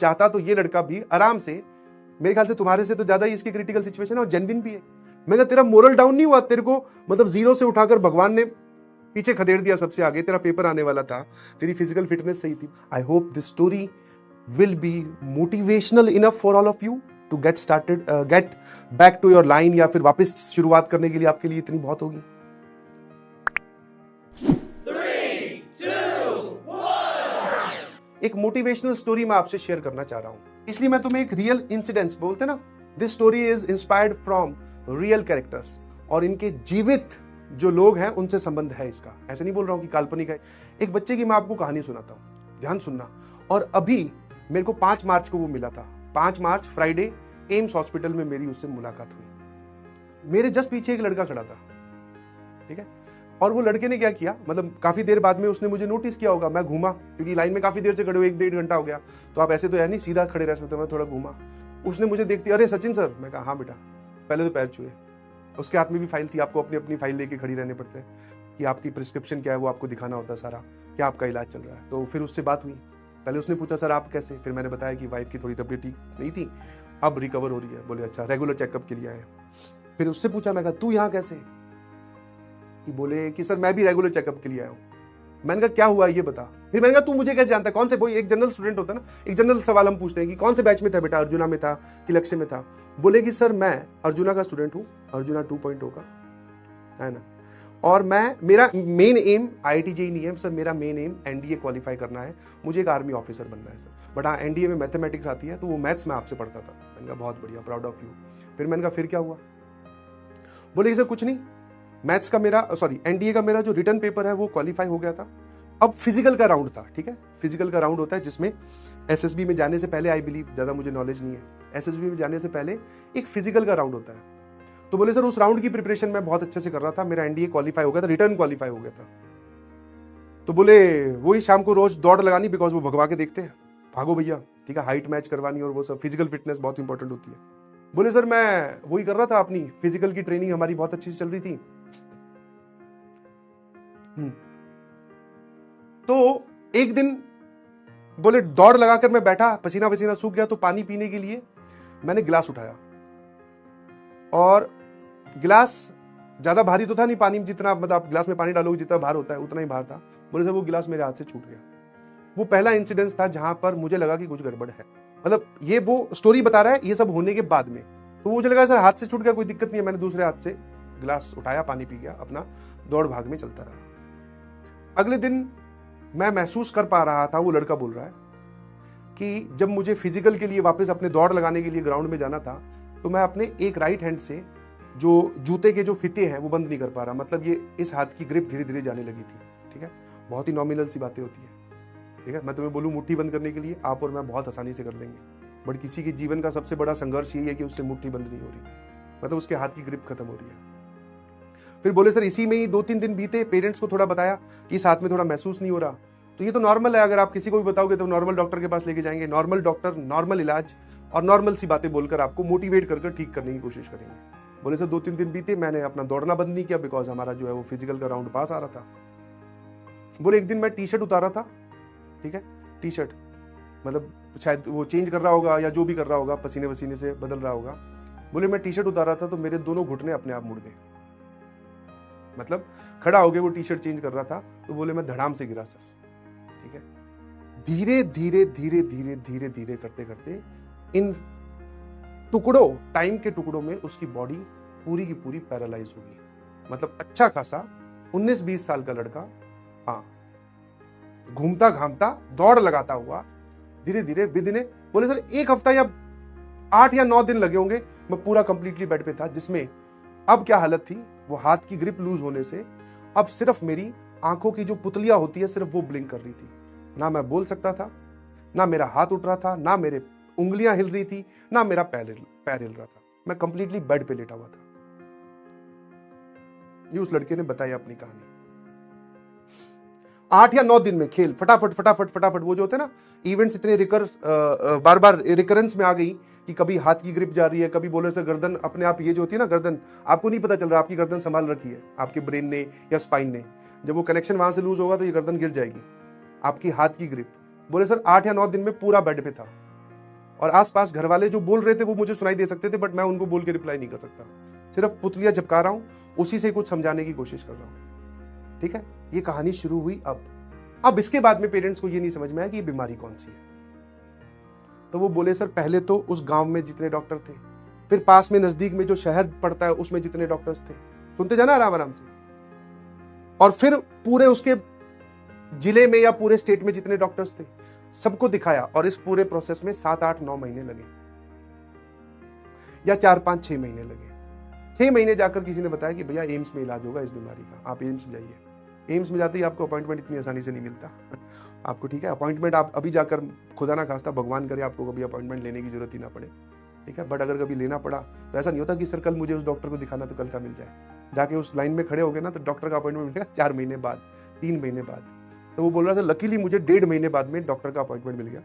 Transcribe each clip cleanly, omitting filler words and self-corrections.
चाहता तो ये लड़का भी आराम से, मेरे ख्याल से तुम्हारे से तो ज्यादा ही इसकी क्रिटिकल सिचुएशन है और जेन्युइन भी है। मैं कहा तेरा मोरल डाउन नहीं हुआ? तेरे को मतलब जीरो से उठाकर भगवान ने पीछे खदेड़ दिया सबसे आगे, तेरा पेपर आने वाला था, तेरी फिजिकल फिटनेस सही थी। I hope this story will be motivational enough for all of you to get started, get back to your line, या फिर वापस शुरुआत करने के लिए आपके लिए इतनी बहुत होगी। 3, 2, 1। एक मोटिवेशनल स्टोरी मैं आपसे शेयर करना चाह रहा हूं, इसलिए मैं तुम्हें एक रियल इंसिडेंट्स बोलते ना, this story is inspired from real characters, और इनके जीवित जो लोग हैं उनसे संबंध है इसका। ऐसे नहीं बोल रहा हूं कि काल्पनिक है। एक बच्चे की मैं आपको कहानी सुनाता हूं, ध्यान सुनना। और अभी मेरे को 5 मार्च को वो मिला था, 5 मार्च फ्राइडे, एम्स हॉस्पिटल में मेरी उससे मुलाकात हुई। मेरे जस्ट पीछे एक लड़का खड़ा था, ठीक है, और वो लड़के ने क्या किया, मतलब काफी देर बाद में उसने मुझे नोटिस किया होगा। मैं घूमा, क्योंकि लाइन में काफी देर से खड़े हुए, 1-1.5 घंटा हो गया, तो आप ऐसे तो है नहीं सीधा खड़े रह सकते। मैं थोड़ा घूमा, उसने मुझे देखती, अरे सचिन सर। मैं कहा हाँ बेटा। पहले तो पैर छुए, उसके हाथ में भी फाइल थी, आपको अपनी अपनी फाइल लेके खड़ी रहने पड़ते हैं कि आपकी प्रिस्क्रिप्शन क्या है वो आपको दिखाना होता है सारा, क्या आपका इलाज चल रहा है। तो फिर उससे बात हुई, पहले उसने पूछा सर आप कैसे, फिर मैंने बताया कि वाइफ की थोड़ी तबीयत ठीक नहीं थी, अब रिकवर हो रही है। बोले अच्छा, रेगुलर चेकअप के लिए आए। फिर उससे पूछा, मैं कहा तू यहाँ कैसे, कि बोले कि सर मैं भी रेगुलर चेकअप के लिए आया हूँ। मैंने कहा क्या हुआ ये बता। फिर मैंने कहा तू मुझे कैसे जानता है, कौन से, वो एक जनरल स्टूडेंट होता है ना, एक जनरल सवाल हम पूछते हैं कि कौन से बैच में था बेटा, अर्जुना में था कि लक्ष्य में था। बोले कि सर मैं अर्जुना का स्टूडेंट हूँ, अर्जुना 2.0 का है ना, और मेरा मेन एम IIT JEE नहीं है सर, मेरा मेन एम NDA क्वालिफाई करना है, मुझे एक आर्मी ऑफिसर बनना है सर, बट हाँ NDA में मैथमेटिक्स आती है, तो वो मैथ्स में आपसे पढ़ता था। मैंने कहा बहुत बढ़िया, प्राउड ऑफ यू। फिर मैंने कहा फिर क्या हुआ। बोले सर कुछ नहीं, मैथ्स का मेरा, सॉरी NDA का मेरा जो रिटर्न पेपर है वो क्वालिफाई हो गया था, अब फिजिकल का राउंड था। ठीक है, फिजिकल का राउंड होता है जिसमें SSB में जाने से पहले, आई बिलीव, ज़्यादा मुझे नॉलेज नहीं है, SSB में जाने से पहले एक फिजिकल का राउंड होता है। तो बोले सर उस राउंड की प्रिपरेशन मैं बहुत अच्छे से कर रहा था, मेरा NDA क्वालिफाई हो गया था, रिटर्न क्वालिफाई हो गया था। तो बोले वही शाम को रोज दौड़ लगानी, बिकॉज वो भगवा के देखते हैं, भागो भैया, ठीक है, हाइट मैच करवानी और वो सब, फिजिकल फिटनेस बहुत इंपॉर्टेंट होती है। बोले सर मैं वही कर रहा था, अपनी फिजिकल की ट्रेनिंग हमारी बहुत अच्छी से चल रही थी। तो एक दिन बोले दौड़ लगाकर मैं बैठा, पसीना वसीना सूख गया, तो पानी पीने के लिए मैंने गिलास उठाया, और गिलास ज्यादा भारी तो था नहीं, पानी जितना, मतलब आप गिलास में पानी डालोगे जितना भार होता है उतना ही भार था। बोले सर वो गिलास मेरे हाथ से छूट गया। वो पहला इंसिडेंस था जहां पर मुझे लगा कि कुछ गड़बड़ है, मतलब ये वो स्टोरी बता रहा है, ये सब होने के बाद में। तो मुझे लगा सर हाथ से छूट गया, कोई दिक्कत नहीं है। मैंने दूसरे हाथ से गिलास उठाया, पानी पी गया, अपना दौड़ भाग में चलता रहा। अगले दिन मैं महसूस कर पा रहा था, वो लड़का बोल रहा है कि जब मुझे फिजिकल के लिए वापस अपने दौड़ लगाने के लिए ग्राउंड में जाना था, तो मैं अपने एक राइट हैंड से जो जूते के जो फीते हैं वो बंद नहीं कर पा रहा, मतलब ये इस हाथ की ग्रिप धीरे धीरे जाने लगी थी। ठीक है, बहुत ही नॉमिनल सी बातें होती है। ठीक है, मैं तुम्हें बोलूँ मुट्ठी बंद करने के लिए, आप और मैं बहुत आसानी से कर लेंगे, बट किसी के जीवन का सबसे बड़ा संघर्ष यही है कि उससे मुट्ठी बंद नहीं हो रही, मतलब उसके हाथ की ग्रिप खत्म हो रही है। फिर बोले सर इसी में ही 2-3 दिन बीते, पेरेंट्स को थोड़ा बताया कि इस हाथ में थोड़ा महसूस नहीं हो रहा, तो ये तो नॉर्मल है, अगर आप किसी को भी बताओगे तो नॉर्मल डॉक्टर के पास लेके जाएंगे, नॉर्मल डॉक्टर नॉर्मल इलाज और नॉर्मल सी बातें बोलकर आपको मोटिवेट कर ठीक करने की कोशिश करेंगे। बोले सर 2-3 दिन बीते, मैंने अपना दौड़ना बंद नहीं किया, बिकॉज हमारा जो है वो फिजिकल का राउंड पास आ रहा था। बोले एक दिन मैं टी-शर्ट उतारा था, ठीक है, टी-शर्ट मतलब शायद वो चेंज कर रहा होगा या जो भी कर रहा होगा, पसीने वसीने से बदल रहा होगा। बोले मैं टी-शर्ट उतारा था तो मेरे दोनों घुटने अपने आप मुड़ गए, मतलब खड़ा हो गए, वो टी-शर्ट चेंज कर रहा था, तो बोले मैं धड़ाम से गिरा सर। ठीक है, धीरे धीरे धीरे धीरे धीरे धीरे करते करते इन टुकड़ों, टाइम के टुकड़ों में उसकी बॉडी पूरी की पूरी पैरालाइज हो गई, मतलब अच्छा खासा 19-20 साल का लड़का, हाँ, घूमता घामता दौड़ लगाता हुआ धीरे धीरे विदिन, बोले सर 1 हफ्ता या 8 या 9 दिन लगे होंगे, मैं पूरा कंप्लीटली बेड पे था, जिसमें अब क्या हालत थी, वो हाथ की ग्रिप लूज होने से अब सिर्फ मेरी आंखों की जो पुतलियां होती है सिर्फ वो ब्लिंक कर रही थी, ना मैं बोल सकता था, ना मेरा हाथ उठ रहा था, ना मेरे उंगलियां हिल रही थी, ना मेरा पैर हिल रहा था, मैं कंप्लीटली बेड पे लेटा हुआ था। ये उस लड़के ने बताया अपनी कहानी। 8 या 9 दिन में खेल फटाफट फटाफट फटाफट, वो जो होते हैं ना इवेंट्स इतने बार बार रिकरेंस में आ गई कि कभी हाथ की ग्रिप जा रही है, कभी बोले सर गर्दन अपने आप, ये जो होती है ना गर्दन, आपको नहीं पता चल रहा आपकी गर्दन संभाल रखी है आपके ब्रेन ने या स्पाइन ने, जब वो कनेक्शन वहां से लूज होगा तो ये गर्दन गिर जाएगी, आपकी हाथ की ग्रिप। बोले सर 8 या 9 दिन में पूरा बेड पे था, और आसपास घर वाले जो बोल रहे थे वो मुझे सुनाई दे सकते थे, बट मैं उनको बोल के रिप्लाई नहीं कर सकता। सिर्फ पुतलियां झपका रहा हूं, उसी से कुछ समझाने की कोशिश कर रहा हूं। ठीक है, ये कहानी शुरू हुई। अब इसके बाद में पेरेंट्स को ये नहीं समझ में आया कि ये बीमारी कौन सी है। तो वो बोले सर पहले तो उस गांव में जितने डॉक्टर थे, फिर पास में नजदीक में जो शहर पड़ता है उसमें जितने डॉक्टर्स थे, सुनते जाना आराम आराम से, और फिर पूरे उसके जिले में या पूरे स्टेट में जितने डॉक्टर्स थे सबको दिखाया। और इस पूरे प्रोसेस में 7, 8, 9 महीने लगे, या 4, 5, 6 महीने लगे। 6 महीने जाकर किसी ने बताया कि भैया एम्स में इलाज होगा इस बीमारी का, आप एम्स में जाइए। एम्स में जाते ही आपको अपॉइंटमेंट इतनी आसानी से नहीं मिलता आपको। ठीक है, अपॉइंटमेंट आप अभी जाकर, खुदा ना खास्ता भगवान करे आपको कभी अपॉइंटमेंट लेने की जरूरत ही ना पड़े। ठीक है, बट अगर कभी लेना पड़ा तो ऐसा नहीं होता कि सर कल मुझे उस डॉक्टर को दिखाना तो कल का मिल जाए। जाके उस लाइन में खड़े हो गए ना तो डॉक्टर का अपॉइंटमेंट मिलेगा 4 महीने बाद, 3 महीने बाद। तो वो बोल रहा था लकीली मुझे 1.5 महीने बाद में डॉक्टर का अपॉइंटमेंट मिल गया।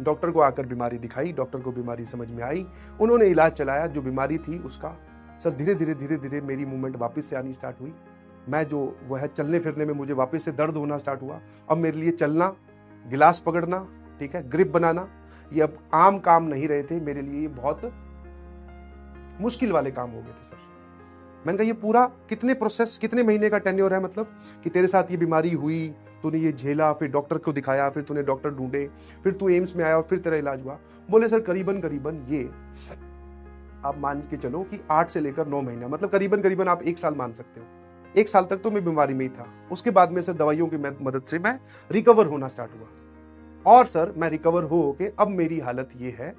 डॉक्टर को आकर बीमारी दिखाई, डॉक्टर को बीमारी समझ में आई, उन्होंने इलाज चलाया। जो बीमारी थी उसका सर धीरे धीरे मेरी मूवमेंट वापस से आनी स्टार्ट हुई। मैं जो वो है चलने फिरने में मुझे वापस से दर्द होना स्टार्ट हुआ। अब मेरे लिए चलना, गिलास पकड़ना, ठीक है, ग्रिप बनाना, ये अब आम काम नहीं रहे थे मेरे लिए, ये बहुत मुश्किल वाले काम हो गए थे सर। मैंने कहा ये पूरा कितने प्रोसेस, कितने महीने का टेन्योर है, मतलब कि तेरे साथ ये बीमारी हुई, तूने ये झेला, फिर डॉक्टर को दिखाया, फिर तूने डॉक्टर ढूंढे, फिर तू एम्स में आया और फिर तेरा इलाज हुआ। बोले सर करीबन ये आप मान के चलो कि 8 से लेकर 9 महीना, मतलब करीबन आप 1 साल मान सकते हो। 1 साल तक तो मैं बीमारी में ही था। उसके बाद में सर दवाइयों की मदद से मैं रिकवर होना स्टार्ट हुआ। और सर मैं रिकवर हो के अब मेरी हालत ये है,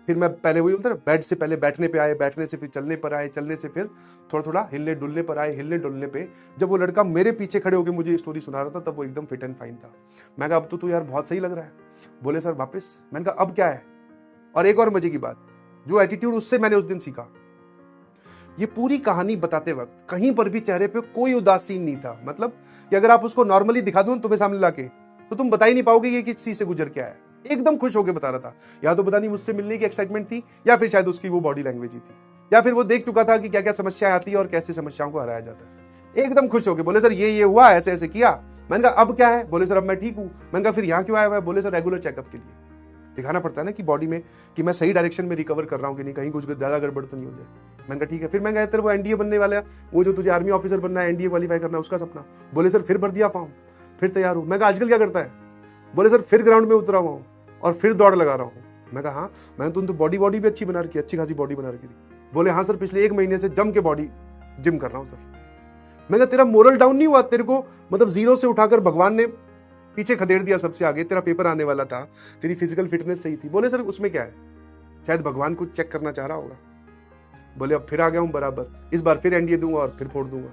फिर मैं पहले वही बोलता ना, बेड से पहले बैठने पे आए, बैठने से फिर चलने पर आए, चलने से फिर थोड़ा थोड़ा हिलने डुलने पर आए, हिलने डुलने पे जब वो लड़का मेरे पीछे खड़े होकर मुझे स्टोरी सुना रहा था तब वो एकदम फिट एंड फाइन था। मैं कहा अब तो तू यार बहुत सही लग रहा है। बोले सर वापस। मैंने कहा अब क्या है। और एक और मजे की बात, जो एटीट्यूड उससे मैंने उस दिन सीखा, ये पूरी कहानी बताते वक्त कहीं पर भी चेहरे पे कोई उदासीन नहीं था। मतलब कि अगर आप उसको नॉर्मली दिखा दो तुम्हें सामने लाके, तो तुम बता ही नहीं पाओगे ये किस चीज से गुजर के आया है। एकदम खुश होकर बता रहा था। या तो पता नहीं मुझसे मिलने की एक्साइटमेंट थी, या फिर शायद उसकी वो बॉडी लैंग्वेज ही थी, या फिर वो देख चुका था कि क्या क्या समस्याएं आती है और कैसे समस्याओं को हराया जाता है। एकदम खुश होकर बोले सर ये हुआ, ऐसे ऐसे किया। मैंने कहा अब क्या है। बोले सर अब मैं ठीक हूं। मैंने कहा फिर यहाँ क्यों आया हुआ है। बोले सर रेगुलर चेकअप के लिए। दिखाना पड़ता है ना कि बॉडी में कि मैं सही डायरेक्शन में रिकवर कर रहा हूँ कि नहीं, कहीं कुछ ज्यादा गड़बड़ तो नहीं हो जाए। मैंने कहा ठीक है। फिर मैं कहा तेरे वो एनडीए बनने वाला है, वो जो तुझे आर्मी ऑफिसर बनना है, एनडीए क्वालीफाई करना है, उसका सपना। बोले सर फिर भर दिया फॉर्म, फिर तैयार हूँ। मैं कहा आजकल क्या करता है। बोले सर फिर ग्राउंड में उतरा हुआ हूँ और फिर दौड़ लगा रहा हूँ। मैं कहा हाँ। मैंने तो बॉडी भी अच्छी बना रखी, अच्छी खासी बॉडी बना रखी थी। बोले हाँ सर पिछले 1 महीने से जम के बॉडी जिम कर रहा हूँ सर। मैं कहा तेरा मोरल डाउन नहीं हुआ, तेरे को मतलब 0 से उठाकर भगवान ने पीछे खदेड़ दिया सबसे आगे, तेरा पेपर आने वाला था, तेरी फिजिकल फिटनेस सही थी। बोले सर उसमें क्या है, शायद भगवान कुछ चेक करना चाह रहा होगा। बोले अब फिर आ गया हूं बराबर, इस बार फिर एनडीए दूंगा और फिर फोड़ दूंगा।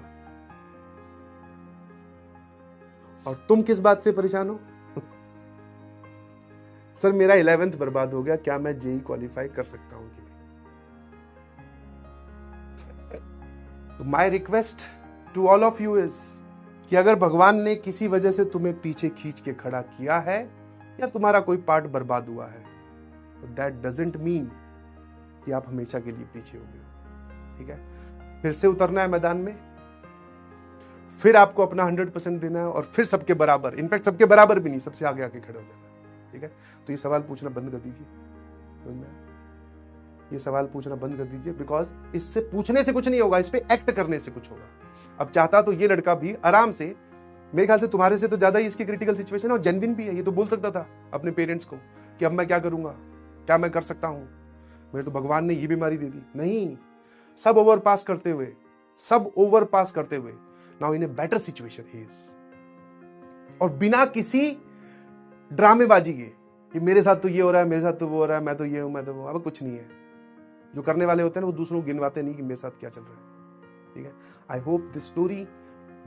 और तुम किस बात से परेशान हो सर मेरा 11th बर्बाद हो गया, क्या मैं जेई क्वालिफाई कर सकता हूं कि नहीं। तो my request to all of you is कि अगर भगवान ने किसी वजह से तुम्हें पीछे खींच के खड़ा किया है या तुम्हारा कोई पार्ट बर्बाद हुआ है, तो दैट डजंट मीन कि आप हमेशा के लिए पीछे हो गए। ठीक है, फिर से उतरना है मैदान में, फिर आपको अपना 100% देना है और फिर सबके बराबर, इनफैक्ट सबके बराबर भी नहीं, सबसे आगे आके खड़े हो जाना है। ठीक है, तो ये सवाल पूछना बंद कर दीजिए। समझ में, ये सवाल पूछना बंद कर दीजिए, बिकॉज इससे पूछने से कुछ नहीं होगा, इस पे एक्ट करने से कुछ होगा। अब चाहता तो ये लड़का भी आराम से, मेरे ख्याल से तुम्हारे से तो ज्यादा ही इसकी क्रिटिकल सिचुएशन है और जेन्युइन भी है। ये तो बोल सकता था अपने पेरेंट्स को कि अब मैं क्या करूंगा, क्या मैं कर सकता हूं, मेरे तो भगवान ने ये बीमारी दे दी। नहीं, सब ओवर पास करते हुए now in a better situation he is, और बिना किसी ड्रामेबाजी के कि मेरे साथ तो ये हो रहा है, मेरे साथ तो वो हो रहा है, मैं तो ये हूं, मैं तो वो। अब कुछ नहीं है। जो करने वाले होते हैं ना वो दूसरों को गिनवाते नहीं कि मेरे साथ क्या चल रहा है। ठीक है, I hope this story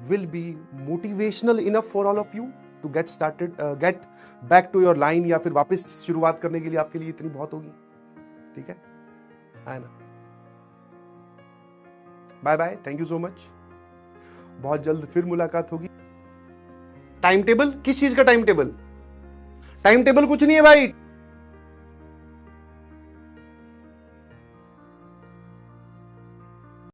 will be motivational enough for all of you to get started, get back to your line, या फिर वापस शुरुआत करने के लिए आपके लिए इतनी बहुत होगी। ठीक है ना, bye bye, thank you so much. बहुत जल्द फिर मुलाकात होगी। टाइम टेबल, किस चीज का टाइम टेबल? टाइम टेबल कुछ नहीं है भाई।